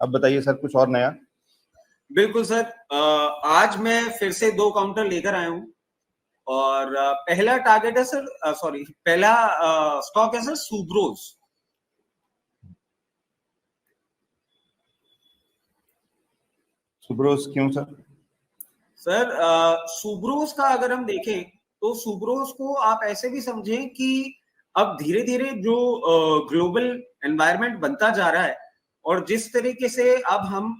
अब बताइए सर कुछ और नया। बिल्कुल सर, आज मैं फिर से 2 काउंटर लेकर आया हूँ और पहला टारगेट है सर, पहला स्टॉक है सर सुब्रोज। सुब्रोज क्यों सर? सर सुब्रोज का अगर हम देखें तो सुब्रोज को आप ऐसे भी समझें कि अब धीरे धीरे जो ग्लोबल एनवायरनमेंट बनता जा रहा है और जिस तरीके से अब हम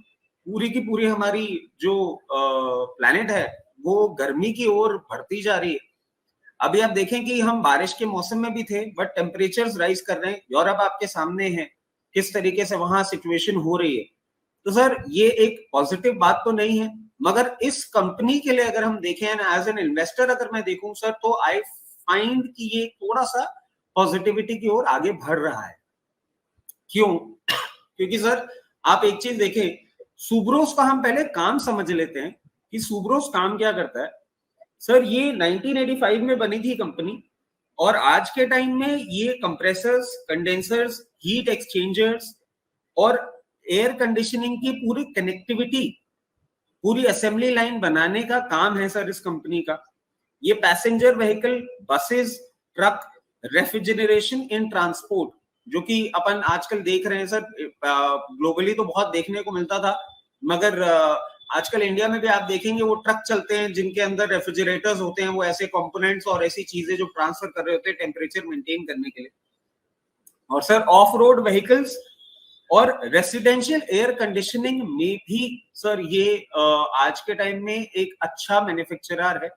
पूरी की पूरी हमारी जो प्लैनेट है वो गर्मी की ओर बढ़ती जा रही है। अभी आप देखें कि हम बारिश के मौसम में भी थे बट टेम्परेचर्स राइज कर रहे हैं। यूरोप आपके सामने है, किस तरीके से वहां सिचुएशन हो रही है। तो सर ये एक पॉजिटिव बात तो नहीं है, मगर इस कंपनी के लिए अगर हम देखें एज एन इन्वेस्टर अगर मैं देखूं सर, तो आई फाइंड कि ये थोड़ा सा पॉजिटिविटी की ओर आगे बढ़ रहा है। क्यों? क्योंकि सर आप एक चीज देखें, सुब्रोस का हम पहले काम समझ लेते हैं कि सुब्रोस काम क्या करता है। सर ये 1985 में बनी थी कंपनी और आज के टाइम में ये कंप्रेसर्स, कंडेंसर्स, हीट एक्सचेंजर्स और एयर कंडीशनिंग की पूरी कनेक्टिविटी, पूरी असेंबली लाइन बनाने का काम है सर इस कंपनी का। ये passenger vehicle, buses, truck, refrigeration इन ट्रांसपोर्ट, जो कि अपन आजकल देख रहे हैं सर, ग्लोबली तो बहुत देखने को मिलता था, मगर आजकल इंडिया में भी आप देखेंगे वो ट्रक चलते हैं जिनके अंदर रेफ्रिजरेटर्स होते हैं, वो ऐसे कंपोनेंट्स और ऐसी चीजें जो ट्रांसफर कर रहे होते हैं टेम्परेचर मेंटेन करने के लिए। और सर ऑफ रोड व्हीकल्स और रेसिडेंशियल एयर कंडीशनिंग में भी सर ये आज के टाइम में एक अच्छा मैन्युफैक्चरर है।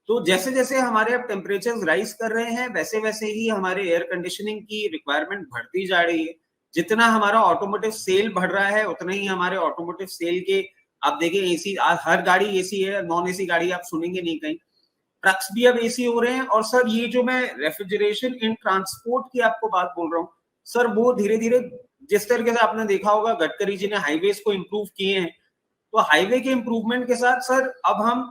तो जैसे जैसे हमारे अब टेम्परेचर्स राइज कर रहे हैं वैसे वैसे ही हमारे एयर कंडीशनिंग की रिक्वायरमेंट बढ़ती जा रही है। जितना हमारा ऑटोमोटिव सेल बढ़ रहा है उतना ही हमारे ऑटोमोटिव सेल के, आप देखें एसी, हर गाड़ी एसी है, नॉन एसी गाड़ी आप सुनेंगे नहीं कहीं। ट्रक्स भी अब एसी हो रहे हैं। और सर ये जो मैं रेफ्रिजरेशन इन ट्रांसपोर्ट की आपको बात बोल रहा हूँ सर, वो धीरे धीरे जिस तरीके से आपने देखा होगा गडकरी जी ने हाईवेज को इंप्रूव किए हैं, तो हाईवे के इंप्रूवमेंट के साथ सर अब हम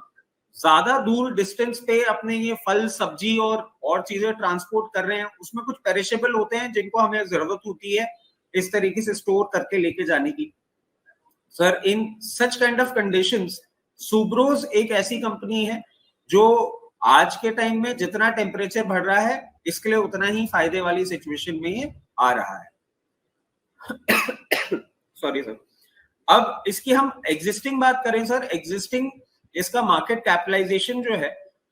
ज्यादा दूर डिस्टेंस पे अपने ये फल सब्जी और चीजें ट्रांसपोर्ट कर रहे हैं। उसमें कुछ पेरिशेबल होते हैं जिनको हमें जरूरत होती है इस तरीके से स्टोर करके लेके जाने की। Sir in such kind of conditions Subros एक ऐसी कंपनी है जो आज के टाइम में जितना टेम्परेचर बढ़ रहा है इसके लिए उतना ही फायदे वाली सिचुएशन में ये आ रहा है। Sorry sir. अब इसकी हम एग्जिस्टिंग बात करें सर, एग्जिस्टिंग इसका मार्केट कैपिटलाइजेशन जो है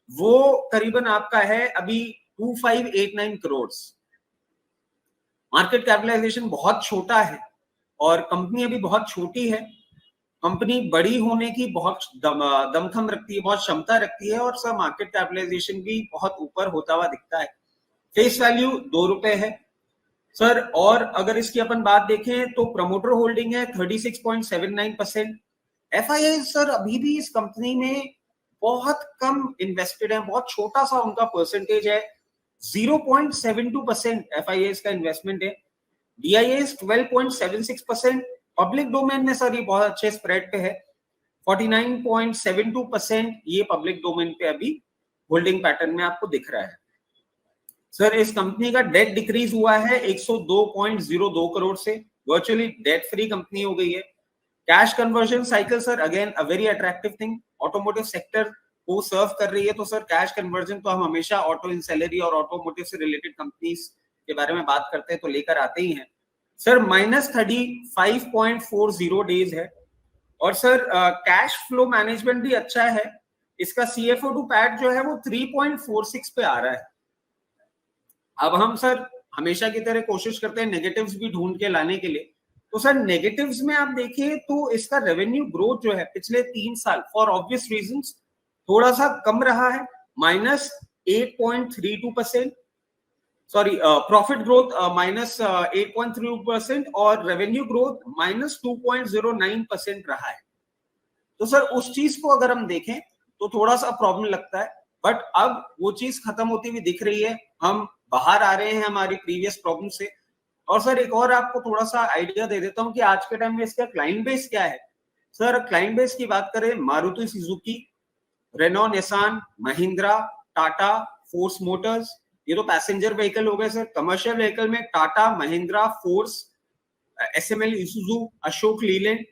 वो करीबन आपका है अभी 2589 करोड़। मार्केट कैपिटलाइजेशन बहुत छोटा है और कंपनी अभी बहुत छोटी है। कंपनी बड़ी होने की बहुत दमखम रखती है, बहुत क्षमता रखती है और सर मार्केट कैपिटलाइजेशन भी बहुत ऊपर होता हुआ दिखता है। फेस वैल्यू 2 रुपए है सर। और अगर इसकी अपन बात देखें तो प्रमोटर होल्डिंग है 36.79%। एफआईआई सर अभी भी इस कंपनी में बहुत कम इन्वेस्टेड है, बहुत छोटा सा उनका परसेंटेज है, 0.72% एफआईआई का इन्वेस्टमेंट है। डीआईएस 12.76%। पब्लिक डोमेन में सर ये बहुत अच्छे स्प्रेड पे है, 49.72% ये पब्लिक डोमेन पे अभी होल्डिंग पैटर्न में आपको दिख रहा है। सर इस कंपनी का डेट डिक्रीज हुआ है 102.02 करोड़ से, वर्चुअली डेट फ्री कंपनी हो गई है। Cash conversion cycle sir again a very attractive thing, automotive sector को सर्व कर रही है तो सर कैश कन्वर्जन तो हम हमेशा ऑटो इंसेलरी और ऑटोमोटिव से रिलेटेड कंपनीज के बारे में बात करते हैं तो लेकर आते ही हैं। सर -35.40 डेज है। और सर कैश फ्लो मैनेजमेंट भी अच्छा है। इसका CFO टू पैट जो है वो 3.46 पे आ रहा है। अब हम सर हमेशा की तरह कोशिश करते हैं नेगेटिव्स भी ढूंढ के लाने के लिए। तो सर नेगेटिव्स में आप देखिए तो इसका रेवेन्यू ग्रोथ जो है पिछले 3 साल फॉर ऑब्वियस रीजंस थोड़ा सा कम रहा है, -8.32%। सॉरी प्रॉफिट ग्रोथ -8.32% और रेवेन्यू ग्रोथ -2.09% रहा है। तो सर उस चीज को अगर हम देखें तो थोड़ा सा प्रॉब्लम लगता है, बट अब वो चीज खत्म होती हुई दिख रही है, हम बाहर आ रहे हैं हमारी प्रीवियस प्रॉब्लम से। और सर एक और आपको थोड़ा सा आइडिया दे देता हूं कि आज के टाइम में इसका क्लाइंट बेस क्या है। सर क्लाइंट बेस की बात करें, Maruti Suzuki, Renault, Nissan, Mahindra, Tata, Force Motors, ये तो पैसेंजर व्हीकल हो गए सर। कमर्शियल व्हीकल में Tata, Mahindra, force, SML Isuzu, Ashok Leyland.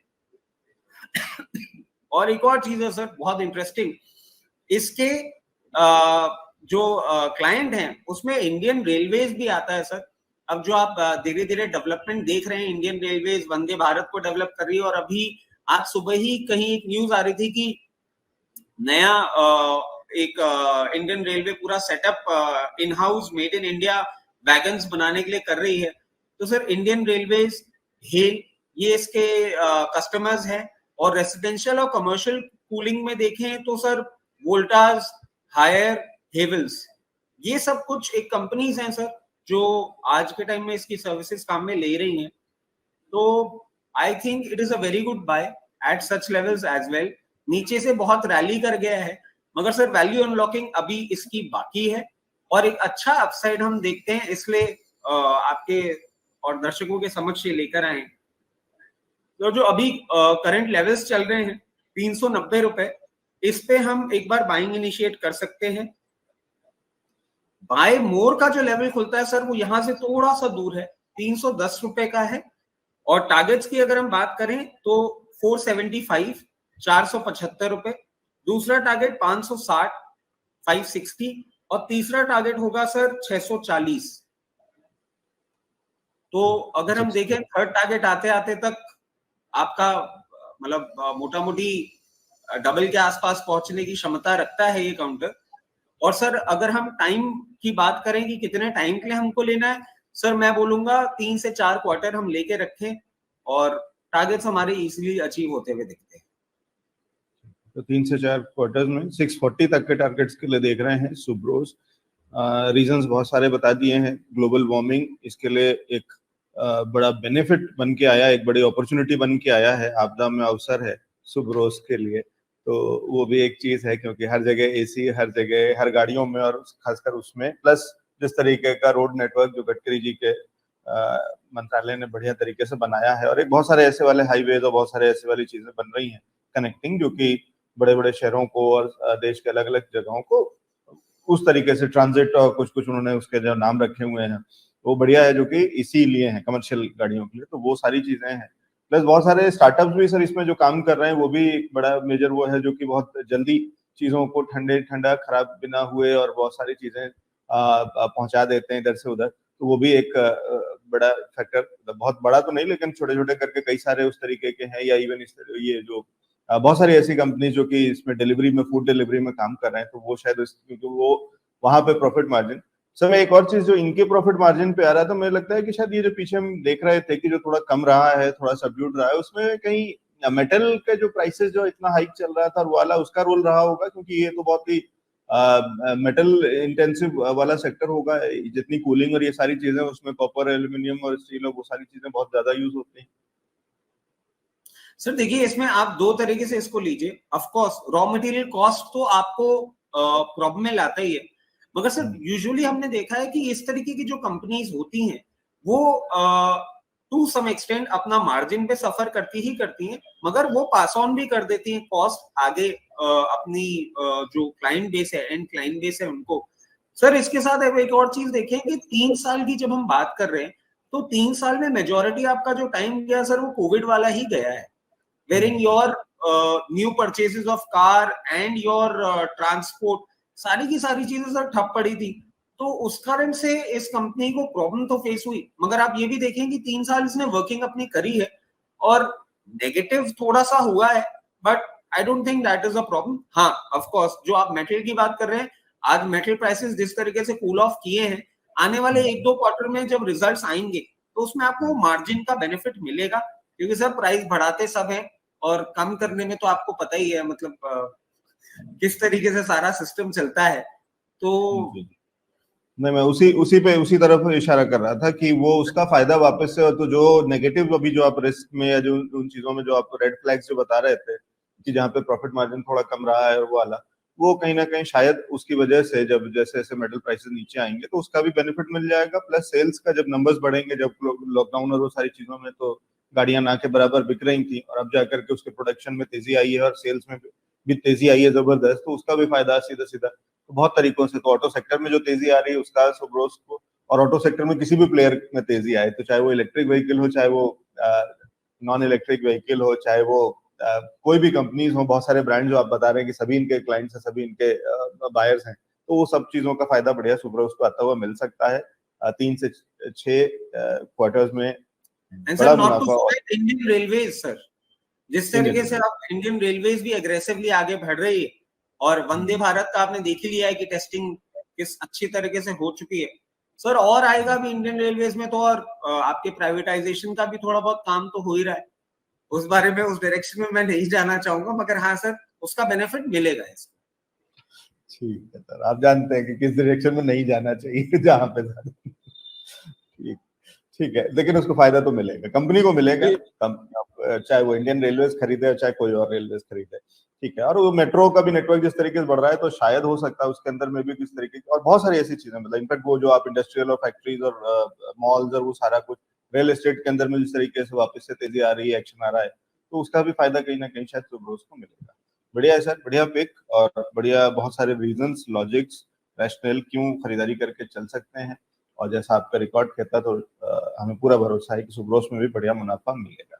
और एक और चीज है सर बहुत इंटरेस्टिंग, इसके जो क्लाइंट हैं उसमें इंडियन रेलवेज भी आता है सर। अब जो आप धीरे धीरे डेवलपमेंट देख रहे हैं, इंडियन रेलवेज वंदे भारत को डेवलप कर रही है, और अभी आज सुबह ही कहीं एक न्यूज आ रही थी कि नया एक इंडियन रेलवे पूरा setup in house made in India wagons बनाने के लिए कर रही है। तो सर इंडियन रेलवेज, हेल, ये इसके कस्टमर्स हैं। और रेसिडेंशियल और कमर्शियल कूलिंग में देखें तो सर वोल्टास, हायर, हेवल्स, ये सब कुछ एक कंपनीज हैं सर जो आज के टाइम में इसकी सर्विसेज काम में ले रही हैं। तो I think it is a very good buy at such levels as well. नीचे से बहुत रैली कर गया है, मगर सर वैल्यू अनलॉकिंग अभी इसकी बाकी है, और एक अच्छा अपसाइड हम देखते हैं, इसलिए आपके और दर्शकों के समक्ष ये लेकर आए। तो जो अभी करंट लेवल्स चल रहे हैं 390 रुपए, इस पे हम एक बार बाइंग इनिशिएट कर सकते हैं। बाय मोर का जो लेवल खुलता है सर वो यहां से थोड़ा सा दूर है, 310 रुपए का है। और टारगेट्स की अगर हम बात करें तो 475, 475 रुपए, दूसरा टारगेट 560, 560, और तीसरा टारगेट होगा सर 640। तो अगर हम देखें थर्ड टारगेट आते आते तक आपका मतलब मोटा मोटी डबल के आसपास पहुंचने की क्षमता रखता है ये काउंटर। और सर अगर हम टाइम की बात करें कि कितने टाइम के लिए हमको लेना है, सर मैं बोलूंगा 3 से 4 क्वार्टर हम लेके रखें और टारगेट्स हमारे इजीली अचीव होते हुए दिखते हैं। तो 3 से 4 क्वार्टर्स में 640 तक के टारगेट्स के लिए देख रहे हैं सुब्रोस। रीजंस बहुत सारे बता दिए हैं। ग्लोबल वार्मिंग इसके लिए एक बड़ा बेनिफिट बन के आया, एक बड़ी अपॉर्चुनिटी बन के आया है, आपदा में अवसर है सुब्रोस के लिए। तो वो भी एक चीज है, क्योंकि हर जगह एसी, हर जगह, हर गाड़ियों में, और खासकर उसमें, प्लस जिस तरीके का रोड नेटवर्क जो गडकरी जी के मंत्रालय ने बढ़िया तरीके से बनाया है, और एक बहुत सारे ऐसे वाले हाईवेज और बहुत सारे ऐसे वाली चीजें बन रही हैं कनेक्टिंग, जो कि बड़े बड़े शहरों को और देश के अलग अलग जगहों को उस तरीके से ट्रांजिट, और कुछ कुछ उन्होंने उसके जो नाम रखे हुए हैं वो बढ़िया है, जो कि इसीलिए हैं कमर्शियल गाड़ियों के लिए। तो वो सारी चीजें हैं, प्लस बहुत सारे स्टार्टअप्स भी सर इसमें जो काम कर रहे हैं, वो भी एक बड़ा मेजर वो है, जो कि बहुत जल्दी चीजों को ठंडा खराब बिना हुए और बहुत सारी चीजें पहुंचा देते हैं इधर से उधर। तो वो भी एक बड़ा फैक्टर, बहुत बड़ा तो नहीं लेकिन छोटे छोटे करके कई सारे उस तरीके के हैं। या इवन इस ये जो बहुत सारी ऐसी कंपनी जो कि इसमें डिलीवरी में, फूड डिलीवरी में काम कर रहे हैं, तो वो शायद क्योंकि वो वहां पे प्रॉफिट मार्जिन। सर एक और चीज जो इनके प्रॉफिट मार्जिन पे आ रहा था, मुझे लगता है कि शायद ये जो पीछे हम देख रहे थे कि जो थोड़ा कम रहा है, थोड़ा सबड्यूड रहा है, उसमें कहीं मेटल के जो प्राइसेस जो इतना हाइक चल रहा था वो वाला उसका रोल रहा होगा, क्योंकि ये तो बहुत ही मेटल इंटेंसिव वाला सेक्टर होगा। जितनी कूलिंग और ये सारी चीजें उसमें कॉपर, एल्यूमिनियम और स्टील और वो सारी चीजें बहुत ज्यादा यूज होती हैं। सर देखिए इसमें आप दो तरीके से इसको लीजिए। Of course raw material cost तो आपको प्रॉब्लम में लाता ही है, मगर सर यूजुअली हमने देखा है कि इस तरीके की जो कंपनीज होती हैं वो टू सम एक्सटेंट अपना मार्जिन पे सफर करती हैं, मगर वो पास ऑन भी कर देती हैं कॉस्ट आगे अपनी जो क्लाइंट बेस है, एंड क्लाइंट बेस है उनको। सर इसके साथ एक और चीज देखें कि 3 साल की जब हम बात कर रहे हैं, तो 3 साल में मेजोरिटी आपका जो टाइम गया सर वो कोविड वाला ही गया है, wherein your new purchases of car and your transport, सारी की सारी चीजें सर ठप पड़ी थी। तो उस कारण से इस कंपनी को प्रॉब्लम तो फेस हुई, मगर आप ये भी देखें कि 3 साल इसने वर्किंग अपनी करी है और नेगेटिव थोड़ा सा हुआ है, but I don't think that is a problem. हाँ ऑफ कोर्स जो आप मेटल की बात कर रहे हैं, आज मेटल प्राइसेस जिस तरीके से कूल ऑफ किए हैं, आने वाले 1-2 क्वार्टर में जब रिजल्ट्स आएंगे तो उसमें आपको मार्जिन का बेनिफिट मिलेगा, क्योंकि सर प्राइस बढ़ाते सब है और कम करने में तो आपको पता ही है मतलब किस तरीके से सारा सिस्टम चलता है। तो नहीं, मैं उसी तरफ इशारा कर रहा था कि वो उसका फायदा वापस से, तो जो नेगेटिव अभी जो आप रिस्क में या जो उन चीजों में जो आप रेड फ्लैग्स जो बता रहे थे कि जहाँ पे प्रॉफिट मार्जिन थोड़ा कम रहा है वो वाला, वो कहीं ना कहीं शायद उसकी वजह से जब जैसे जैसे मेटल प्राइसेस नीचे आएंगे तो उसका भी बेनिफिट मिल जाएगा। प्लस सेल्स का जब नंबर्स बढ़ेंगे, जब लॉकडाउन और वो सारी चीजों में तो गाड़ियां ना के बराबर बिक रही थी, और अब जाकर के उसके प्रोडक्शन में तेजी आई है और सेल्स में भी तेजी आई है जबरदस्त, तो उसका भी फायदा सीधा सीधा तो बहुत तरीकों से। तो ऑटो सेक्टर में जो तेजी आ रही है उसका सुब्रोस को, और ऑटो सेक्टर में किसी भी प्लेयर में तेजी आए, तो चाहे वो इलेक्ट्रिक व्हीकल हो, चाहे वो नॉन इलेक्ट्रिक व्हीकल हो, चाहे वो कोई भी कंपनीज हो, बहुत सारे ब्रांड जो आप बता रहे हैं कि सभी इनके क्लाइंट्स हैं, सभी इनके बायर्स हैं, तो वो सब चीजों का फायदा बढ़िया सुब्रोस को आता हुआ मिल सकता है 3 से 6 क्वार्टर्स में बड़ा मुनाफा। इंडियन रेलवेज सर, जिस तरीके से अब इंडियन रेलवेज भी एग्रेसिवली आगे बढ़ रही है और वंदे भारत का आपने देख ही लिया है कि टेस्टिंग किस अच्छी तरीके से हो चुकी है सर, और आएगा भी इंडियन रेलवेज में तो, और आपके प्राइवेटाइजेशन का भी थोड़ा बहुत काम तो हो ही रहा है। उस बारे में, उस डायरेक्शन में मैं नहीं जाना चाहूंगा, मगर हाँ सर उसका बेनिफिट मिलेगा इसको। ठीक है सर, आप जानते हैं कि किस डायरेक्शन में नहीं जाना चाहिए, जहां पे ठीक ठीक है, लेकिन उसको फायदा तो मिलेगा, कंपनी को मिलेगा, चाहे वो इंडियन रेलवेज खरीदे चाहे कोई और रेलवेज खरीदे। ठीक है, और वो मेट्रो का भी नेटवर्क जिस तरीके से बढ़ रहा है, तो शायद हो सकता है उसके अंदर में भी किस तरीके की और बहुत सारी ऐसी चीजें, मतलब इनफैक्ट वो जो आप इंडस्ट्रियल और फैक्ट्रीज और मॉल्स और वो सारा कुछ रियल एस्टेट के अंदर में जिस तरीके से वापस से तेजी आ रही है, एक्शन आ रहा है, तो उसका भी फायदा कहीं ना कहीं शायद सुब्रोस को मिलेगा। बढ़िया है सर, बढ़िया पिक, और बढ़िया बहुत सारे रीजंस, लॉजिक्स, रैशनल क्यों खरीदारी करके चल सकते हैं, और जैसा आपका रिकॉर्ड कहता, तो हमें पूरा भरोसा है कि सुब्रोस में भी बढ़िया मुनाफा मिलेगा।